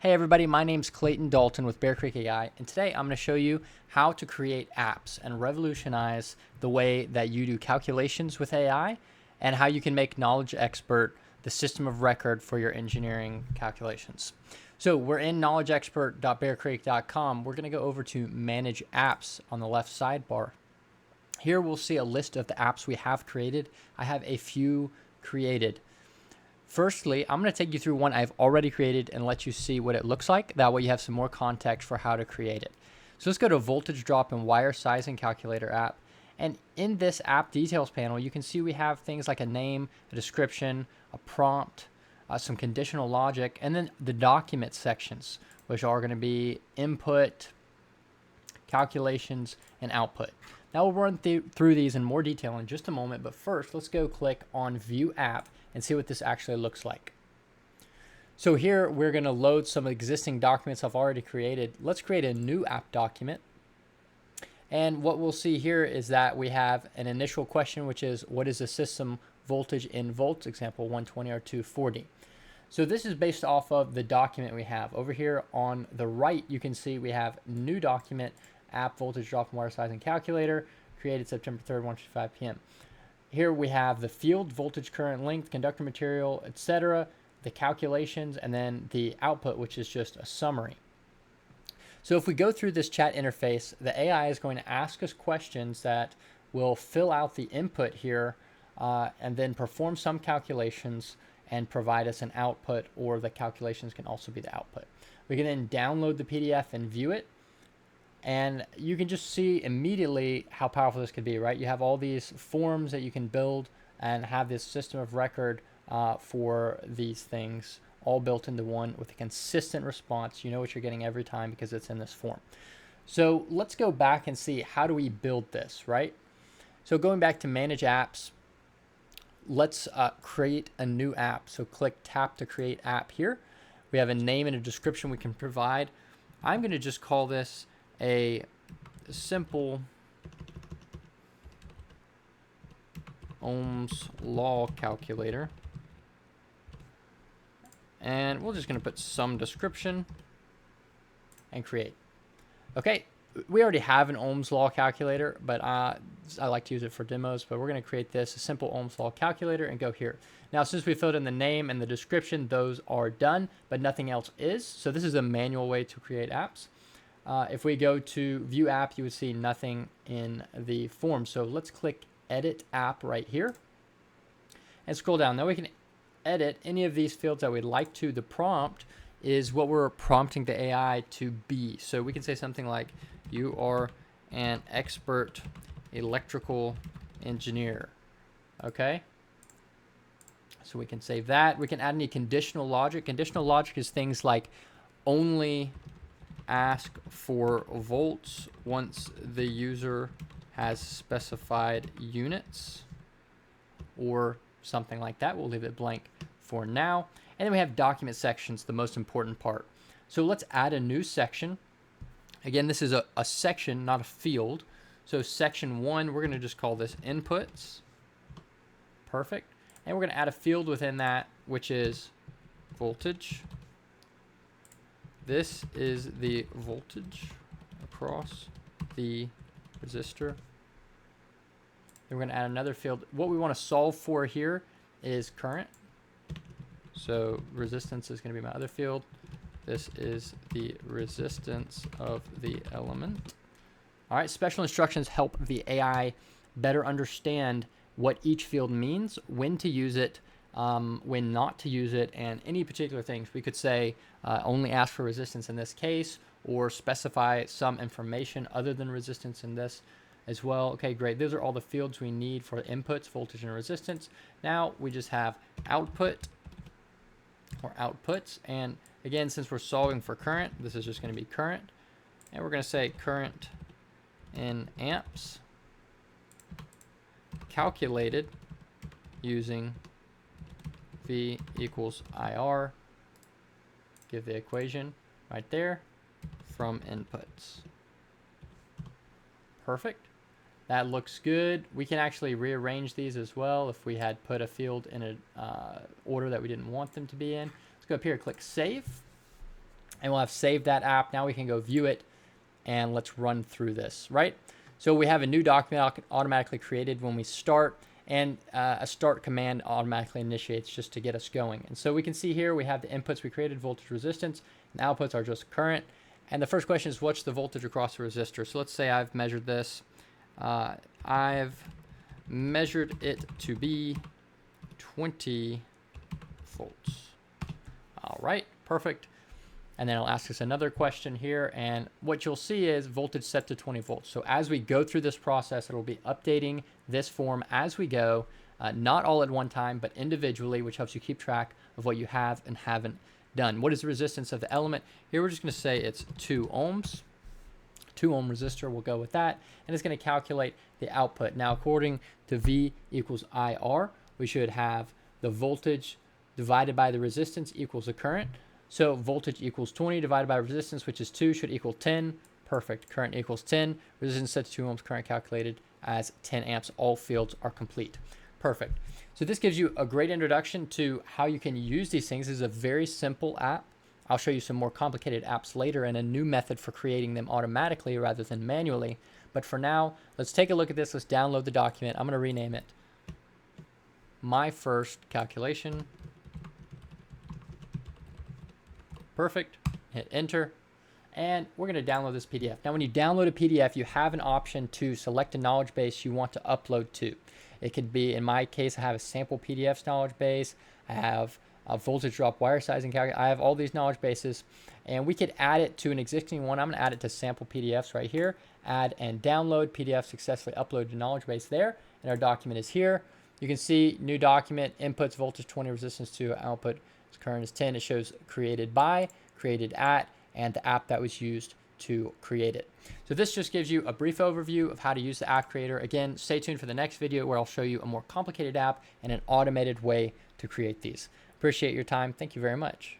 Hey everybody, my name's Clayton Dalton with Bear Creek AI, and today I'm going to show you how to create apps and revolutionize the way that you do calculations with AI and how you can make knoowledgeXpert the system of record for your engineering calculations. So we're in knowledgeexpert.bearcreek.com. We're going to go over to Manage Apps on the left sidebar. Here we'll see a list of the apps we have created. I have a few created. Firstly, I'm going to take you through one I've already created and let you see what it looks like. That way you have some more context for how to create it. So let's go to Voltage Drop and Wire Sizing Calculator app. And in this app details panel, you can see we have things like a name, a description, a prompt, some conditional logic, and then the document sections, which are going to be input, calculations, and output. Now we'll run through these in more detail in just a moment, but first let's go click on View App and see what this actually looks like. So here we're going to load some existing documents I've already created. Let's create a new app document. And what we'll see here is that we have an initial question, which is what is the system voltage in volts, example 120 or 240. So this is based off of the document we have. Over here on the right, you can see we have new document, app voltage drop and wire sizing calculator, created September 3rd, 1:55 p.m. Here we have the field, voltage, current, length, conductor material, etc., the calculations, and then the output, which is just a summary. So if we go through this chat interface, the AI is going to ask us questions that will fill out the input here and then perform some calculations and provide us an output, or the calculations can also be the output. We can then download the PDF and view it. And you can just see immediately how powerful this could be, right? You have all these forms that you can build and have this system of record for these things all built into one with a consistent response. You know what you're getting every time because it's in this form. So let's go back and see how do we build this, right? So going back to Manage Apps, let's create a new app. So click Tap to create app here. We have a name and a description we can provide. I'm going to just call this a simple Ohm's law calculator, and we're just going to put some description and create. Okay, we already have an Ohm's law calculator, but I like to use it for demos, but we're going to create this, a simple Ohm's law calculator, and go here. Now, since we filled in the name and the description, those are done, but nothing else is. So this is a manual way to create apps. If we go to View App, you would see nothing in the form. So let's click Edit App right here and scroll down. Now we can edit any of these fields that we'd like to. The prompt is what we're prompting the AI to be. So we can say something like, you are an expert electrical engineer. Okay? So we can save that. We can add any conditional logic. Conditional logic is things like only ask for volts once the user has specified units, or something like that. We'll leave it blank for now. And then we have document sections, the most important part. So let's add a new section. Again, this is a section, not a field. So section 1, we're going to just call this inputs. Perfect. And we're going to add a field within that, which is voltage. This is the voltage across the resistor. Then we're going to add another field. What we want to solve for here is current. So resistance is going to be my other field. This is the resistance of the element. All right, special instructions help the AI better understand what each field means, when to use it, when not to use it, and any particular things. We could say only ask for resistance in this case, or specify some information other than resistance in this as well. Okay, great. Those are all the fields we need for inputs, voltage, and resistance. Now we just have output or outputs. And again, since we're solving for current, this is just going to be current. And we're going to say current in amps calculated using V equals IR. Give the equation right there from inputs. Perfect. That looks good. We can actually rearrange these as well if we had put a field in an order that we didn't want them to be in. Let's go up here, click Save. and we'll have saved that app. Now we can go view it, and let's run through this, right? So we have a new document automatically created when we start, and a start command automatically initiates just to get us going. And so we can see here we have the inputs we created, voltage, resistance, and outputs are just current. And the first question is, what's the voltage across the resistor? So let's say I've measured this. I've measured it to be 20 volts. All right, perfect. And then it'll ask us another question here, and what you'll see is voltage set to 20 volts. So as we go through this process, it'll be updating this form as we go, not all at one time, but individually, which helps you keep track of what you have and haven't done. What is the resistance of the element? Here we're just going to say it's 2 ohms. 2 ohm resistor, we'll go with that, and it's going to calculate the output. Now, according to V equals IR, we should have the voltage divided by the resistance equals the current. So voltage equals 20 divided by resistance, which is 2, should equal 10. Perfect. Current equals 10. Resistance set to 2 ohms. Current calculated as 10 amps. All fields are complete. Perfect. So this gives you a great introduction to how you can use these things. This is a very simple app. I'll show you some more complicated apps later and a new method for creating them automatically rather than manually. But for now, let's take a look at this. Let's download the document. I'm going to rename it My First Calculation. Perfect. Hit enter. And we're going to download this PDF. Now, when you download a PDF, you have an option to select a knowledge base you want to upload to. It could be, in my case, I have a sample PDFs knowledge base. I have a voltage drop wire sizing calculator. I have all these knowledge bases, and we could add it to an existing one. I'm going to add it to sample PDFs right here. Add and download. PDF successfully uploaded to knowledge base there, and our document is here. You can see new document, inputs, voltage 20, resistance 2, output current is 10. It shows created by, created at, and the app that was used to create it. So this just gives you a brief overview of how to use the app creator. Again, stay tuned for the next video where I'll show you a more complicated app and an automated way to create these. Appreciate your time. Thank you very much.